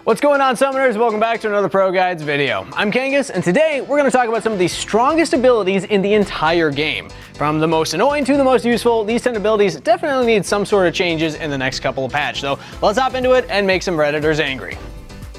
What's going on, Summoners? Welcome back to another ProGuides video. I'm Kangas, and today we're going to talk about some of the strongest abilities in the entire game. From the most annoying to the most useful, these 10 abilities definitely need some sort of changes in the next couple of patches. So let's hop into it and make some Redditors angry.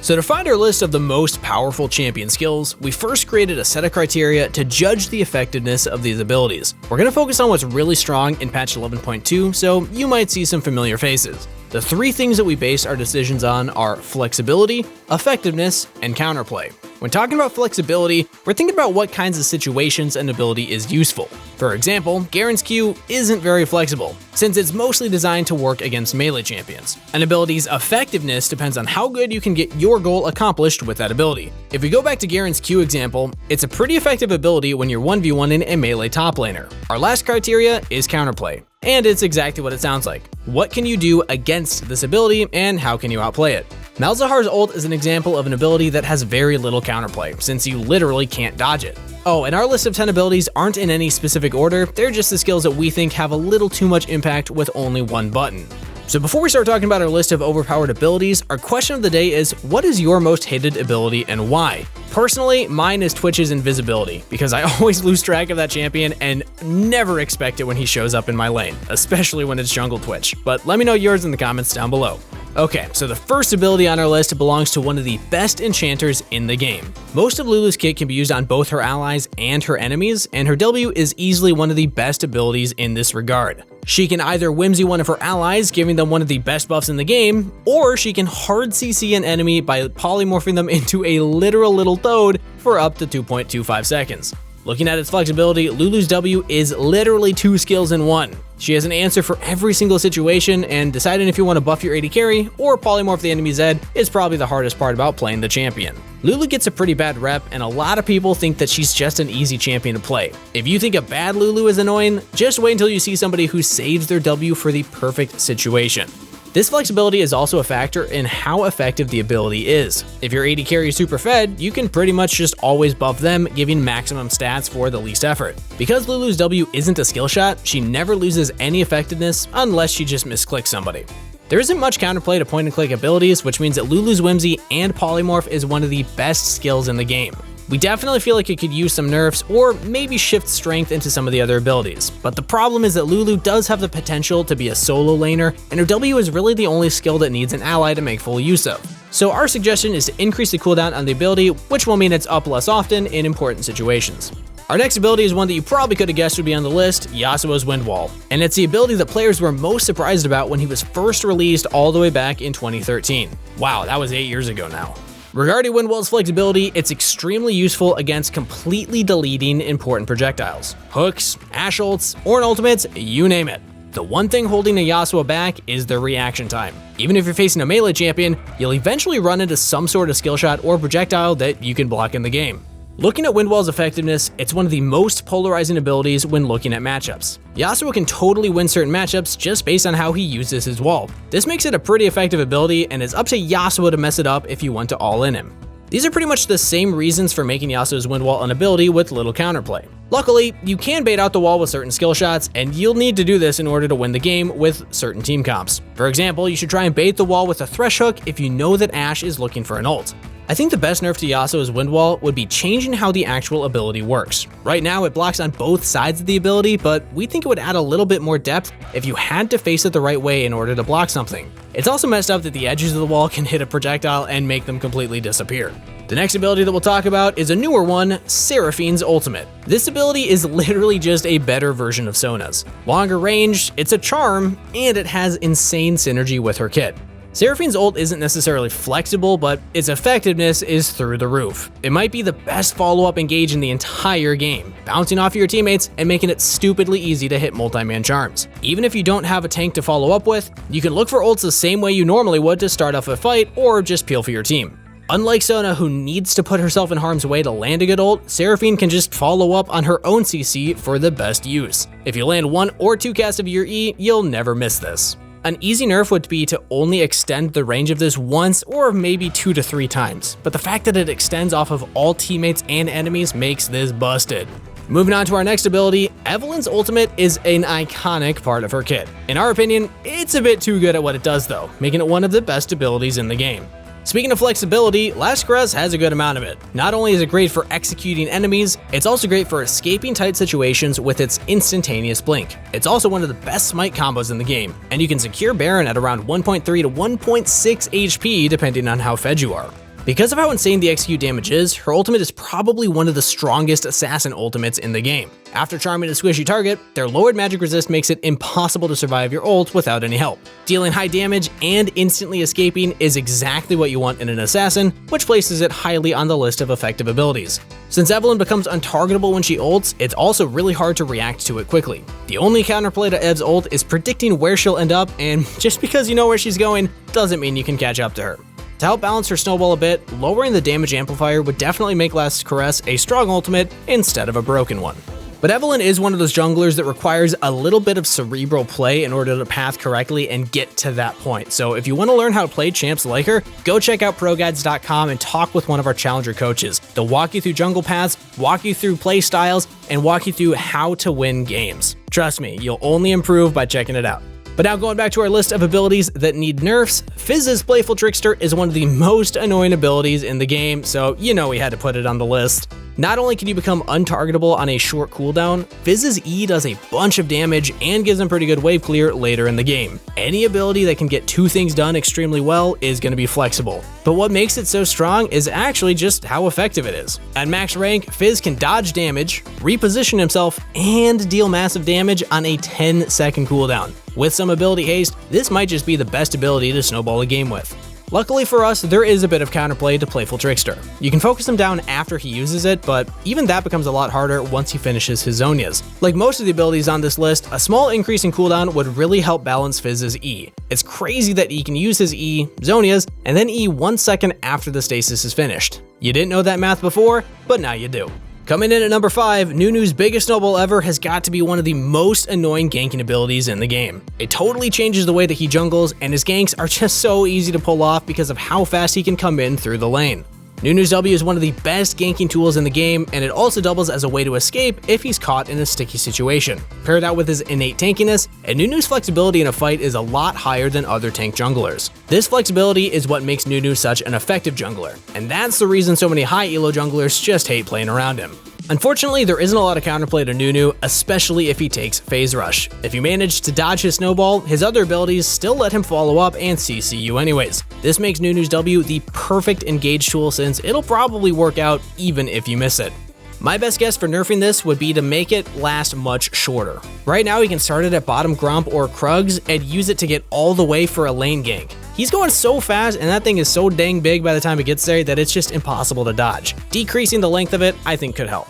So to find our list of the most powerful champion skills, we first created a set of criteria to judge the effectiveness of these abilities. We're going to focus on what's really strong in patch 11.2, so you might see some familiar faces. The three things that we base our decisions on are flexibility, effectiveness, and counterplay. When talking about flexibility, we're thinking about what kinds of situations an ability is useful. For example, Garen's Q isn't very flexible, since it's mostly designed to work against melee champions. An ability's effectiveness depends on how good you can get your goal accomplished with that ability. If we go back to Garen's Q example, it's a pretty effective ability when you're 1v1ing a melee top laner. Our last criteria is counterplay. And it's exactly what it sounds like. What can you do against this ability, and how can you outplay it? Malzahar's ult is an example of an ability that has very little counterplay, since you literally can't dodge it. Oh, and our list of 10 abilities aren't in any specific order, they're just the skills that we think have a little too much impact with only one button. So before we start talking about our list of overpowered abilities, our question of the day is, what is your most hated ability and why? Personally, mine is Twitch's invisibility, because I always lose track of that champion and never expect it when he shows up in my lane, especially when it's jungle Twitch. But let me know yours in the comments down below. Okay, so the first ability on our list belongs to one of the best enchanters in the game. Most of Lulu's kit can be used on both her allies and her enemies, and her W is easily one of the best abilities in this regard. She can either whimsy one of her allies, giving them one of the best buffs in the game, or she can hard CC an enemy by polymorphing them into a literal little toad for up to 2.25 seconds. Looking at its flexibility, Lulu's W is literally two skills in one. She has an answer for every single situation, and deciding if you want to buff your AD carry or polymorph the enemy's Zed is probably the hardest part about playing the champion. Lulu gets a pretty bad rep, and a lot of people think that she's just an easy champion to play. If you think a bad Lulu is annoying, just wait until you see somebody who saves their W for the perfect situation. This flexibility is also a factor in how effective the ability is. If your AD carry is super fed, you can pretty much just always buff them, giving maximum stats for the least effort. Because Lulu's W isn't a skill shot, she never loses any effectiveness unless she just misclicks somebody. There isn't much counterplay to point-and-click abilities, which means that Lulu's Whimsy and Polymorph is one of the best skills in the game. We definitely feel like it could use some nerfs or maybe shift strength into some of the other abilities, but the problem is that Lulu does have the potential to be a solo laner, and her W is really the only skill that needs an ally to make full use of. So our suggestion is to increase the cooldown on the ability, which will mean it's up less often in important situations. Our next ability is one that you probably could have guessed would be on the list, Yasuo's Wind Wall. And it's the ability that players were most surprised about when he was first released all the way back in 2013. Wow, that was 8 years ago now. Regarding Wind Wall's flexibility, it's extremely useful against completely deleting important projectiles. Hooks, Ashe ults, or ultimates, you name it. The one thing holding a Yasuo back is their reaction time. Even if you're facing a melee champion, you'll eventually run into some sort of skill shot or projectile that you can block in the game. Looking at Wind Wall's effectiveness, it's one of the most polarizing abilities when looking at matchups. Yasuo can totally win certain matchups just based on how he uses his wall. This makes it a pretty effective ability, and it's up to Yasuo to mess it up if you want to all in him. These are pretty much the same reasons for making Yasuo's Wind Wall an ability with little counterplay. Luckily, you can bait out the wall with certain skill shots, and you'll need to do this in order to win the game with certain team comps. For example, you should try and bait the wall with a Thresh Hook if you know that Ashe is looking for an ult. I think the best nerf to Yasuo's Wind Wall would be changing how the actual ability works. Right now, it blocks on both sides of the ability, but we think it would add a little bit more depth if you had to face it the right way in order to block something. It's also messed up that the edges of the wall can hit a projectile and make them completely disappear. The next ability that we'll talk about is a newer one, Seraphine's Ultimate. This ability is literally just a better version of Sona's. Longer range, it's a charm, and it has insane synergy with her kit. Seraphine's ult isn't necessarily flexible, but its effectiveness is through the roof. It might be the best follow-up engage in the entire game, bouncing off your teammates and making it stupidly easy to hit multi-man charms. Even if you don't have a tank to follow up with, you can look for ults the same way you normally would to start off a fight or just peel for your team. Unlike Sona, who needs to put herself in harm's way to land a good ult, Seraphine can just follow up on her own CC for the best use. If you land 1 or 2 casts of your E, you'll never miss this. An easy nerf would be to only extend the range of this once or maybe 2 to 3 times, but the fact that it extends off of all teammates and enemies makes this busted. Moving on to our next ability, Evelyn's ultimate is an iconic part of her kit. In our opinion, it's a bit too good at what it does though, making it one of the best abilities in the game. Speaking of flexibility, Last Caress has a good amount of it. Not only is it great for executing enemies, it's also great for escaping tight situations with its instantaneous blink. It's also one of the best smite combos in the game, and you can secure Baron at around 1.3 to 1.6 HP depending on how fed you are. Because of how insane the execute damage is, her ultimate is probably one of the strongest assassin ultimates in the game. After charming a squishy target, their lowered magic resist makes it impossible to survive your ult without any help. Dealing high damage and instantly escaping is exactly what you want in an assassin, which places it highly on the list of effective abilities. Since Evelynn becomes untargetable when she ults, it's also really hard to react to it quickly. The only counterplay to Ev's ult is predicting where she'll end up, and just because you know where she's going doesn't mean you can catch up to her. To help balance her snowball a bit, lowering the damage amplifier would definitely make Last Caress a strong ultimate instead of a broken one. But Evelynn is one of those junglers that requires a little bit of cerebral play in order to path correctly and get to that point. So if you want to learn how to play champs like her, go check out ProGuides.com and talk with one of our challenger coaches. They'll walk you through jungle paths, walk you through play styles, and walk you through how to win games. Trust me, you'll only improve by checking it out. But now going back to our list of abilities that need nerfs, Fizz's Playful Trickster is one of the most annoying abilities in the game, so you know we had to put it on the list. Not only can you become untargetable on a short cooldown, Fizz's E does a bunch of damage and gives him pretty good wave clear later in the game. Any ability that can get two things done extremely well is going to be flexible. But what makes it so strong is actually just how effective it is. At max rank, Fizz can dodge damage, reposition himself, and deal massive damage on a 10-second cooldown. With some ability haste, this might just be the best ability to snowball a game with. Luckily for us, there is a bit of counterplay to Playful Trickster. You can focus him down after he uses it, but even that becomes a lot harder once he finishes his Zhonya's. Like most of the abilities on this list, a small increase in cooldown would really help balance Fizz's E. It's crazy that he can use his E, Zhonya's, and then E 1 second after the stasis is finished. You didn't know that math before, but now you do. Coming in at number 5, NUNU'S biggest snowball ever has got to be one of the most annoying ganking abilities in the game. It totally changes the way that he jungles, and his ganks are just so easy to pull off because of how fast he can come in through the lane. NUNU'S W is one of the best ganking tools in the game, and it also doubles as a way to escape if he's caught in a sticky situation. Pair that with his innate tankiness, and NUNU'S flexibility in a fight is a lot higher than other tank junglers. This flexibility is what makes NUNU such an effective jungler, and that's the reason so many high elo junglers just hate playing around him. Unfortunately, there isn't a lot of counterplay to NUNU, especially if he takes Phase Rush. If you manage to dodge his snowball, his other abilities still let him follow up and CC you anyways. This makes NUNU'S W the perfect engage tool since it'll probably work out even if you miss it. My best guess for nerfing this would be to make it last much shorter. Right now you can start it at bottom Gromp or Krugs and use it to get all the way for a lane gank. He's going so fast and that thing is so dang big by the time it gets there that it's just impossible to dodge. Decreasing the length of it I think could help.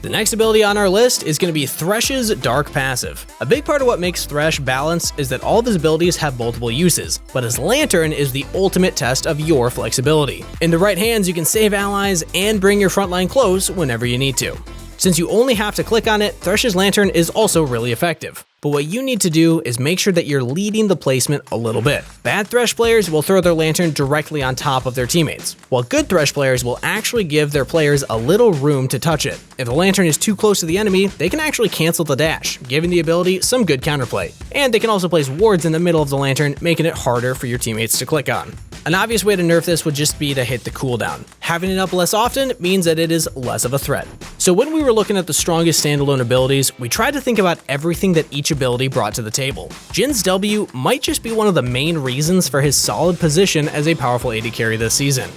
The next ability on our list is going to be Thresh's Dark Passive. A big part of what makes Thresh balanced is that all of his abilities have multiple uses, but his Lantern is the ultimate test of your flexibility. In the right hands, you can save allies and bring your frontline close whenever you need to. Since you only have to click on it, Thresh's Lantern is also really effective. But what you need to do is make sure that you're leading the placement a little bit. Bad Thresh players will throw their Lantern directly on top of their teammates, while good Thresh players will actually give their players a little room to touch it. If the Lantern is too close to the enemy, they can actually cancel the dash, giving the ability some good counterplay. And they can also place wards in the middle of the Lantern, making it harder for your teammates to click on. An obvious way to nerf this would just be to hit the cooldown. Having it up less often means that it is less of a threat. So when we were looking at the strongest standalone abilities, we tried to think about everything that each ability brought to the table. Jin's W might just be one of the main reasons for his solid position as a powerful AD carry this season.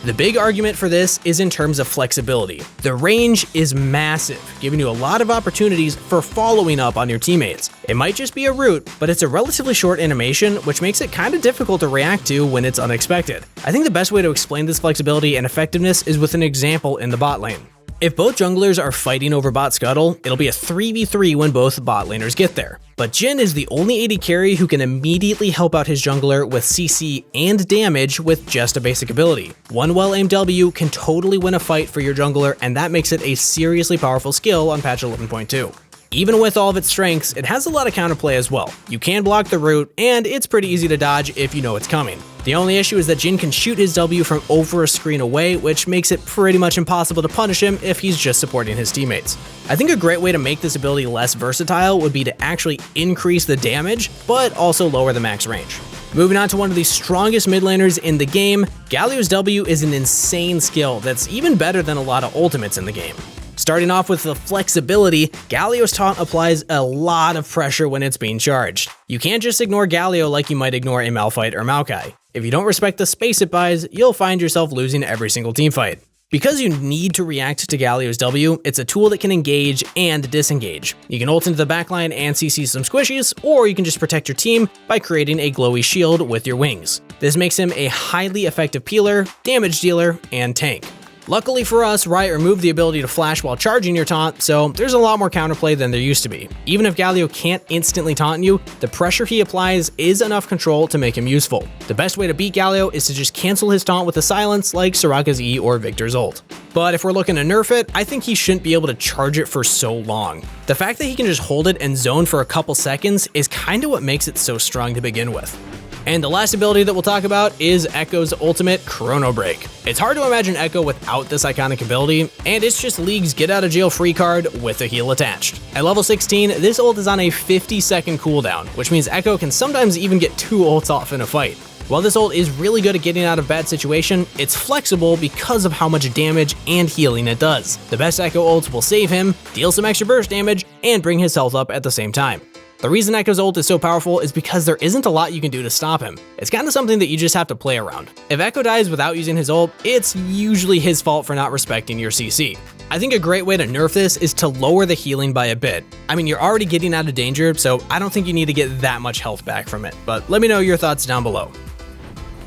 The big argument for this is in terms of flexibility. The range is massive, giving you a lot of opportunities for following up on your teammates. It might just be a root, but it's a relatively short animation, which makes it kind of difficult to react to when it's unexpected. I think the best way to explain this flexibility and effectiveness is with an example in the bot lane. If both junglers are fighting over bot scuttle, it'll be a 3v3 when both bot laners get there. But Jin is the only AD carry who can immediately help out his jungler with CC and damage with just a basic ability. One well-aimed W can totally win a fight for your jungler, and that makes it a seriously powerful skill on patch 11.2. Even with all of its strengths, it has a lot of counterplay as well. You can block the root, and it's pretty easy to dodge if you know it's coming. The only issue is that Jin can shoot his W from over a screen away, which makes it pretty much impossible to punish him if he's just supporting his teammates. I think a great way to make this ability less versatile would be to actually increase the damage, but also lower the max range. Moving on to one of the strongest mid laners in the game, Galio's W is an insane skill that's even better than a lot of ultimates in the game. Starting off with the flexibility, Galio's taunt applies a lot of pressure when it's being charged. You can't just ignore Galio like you might ignore a Malphite or Maokai. If you don't respect the space it buys, you'll find yourself losing every single teamfight. Because you need to react to Galio's W, it's a tool that can engage and disengage. You can ult into the backline and CC some squishies, or you can just protect your team by creating a glowy shield with your wings. This makes him a highly effective peeler, damage dealer, and tank. Luckily for us, Riot removed the ability to flash while charging your taunt, so there's a lot more counterplay than there used to be. Even if Galio can't instantly taunt you, the pressure he applies is enough control to make him useful. The best way to beat Galio is to just cancel his taunt with a silence like Soraka's E or Victor's ult. But if we're looking to nerf it, I think he shouldn't be able to charge it for so long. The fact that he can just hold it and zone for a couple seconds is kinda what makes it so strong to begin with. And the last ability that we'll talk about is Echo's ultimate, Chrono Break. It's hard to imagine Echo without this iconic ability, and it's just League's get out of jail free card with a heal attached. At level 16, this ult is on a 50-second cooldown, which means Echo can sometimes even get 2 ults off in a fight. While this ult is really good at getting out of bad situation, it's flexible because of how much damage and healing it does. The best Echo ults will save him, deal some extra burst damage, and bring his health up at the same time. The reason Echo's ult is so powerful is because there isn't a lot you can do to stop him. It's kind of something that you just have to play around. If Echo dies without using his ult, it's usually his fault for not respecting your CC. I think a great way to nerf this is to lower the healing by a bit. I mean, you're already getting out of danger, so I don't think you need to get that much health back from it, but let me know your thoughts down below.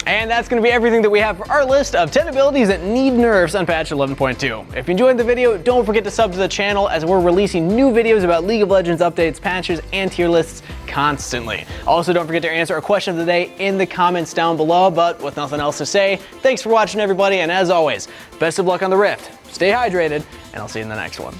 And that's going to be everything that we have for our list of 10 abilities that need nerfs on patch 11.2. If you enjoyed the video, don't forget to sub to the channel as we're releasing new videos about League of Legends updates, patches, and tier lists constantly. Also, don't forget to answer a question of the day in the comments down below, but with nothing else to say, thanks for watching everybody, and as always, best of luck on the Rift, stay hydrated, and I'll see you in the next one.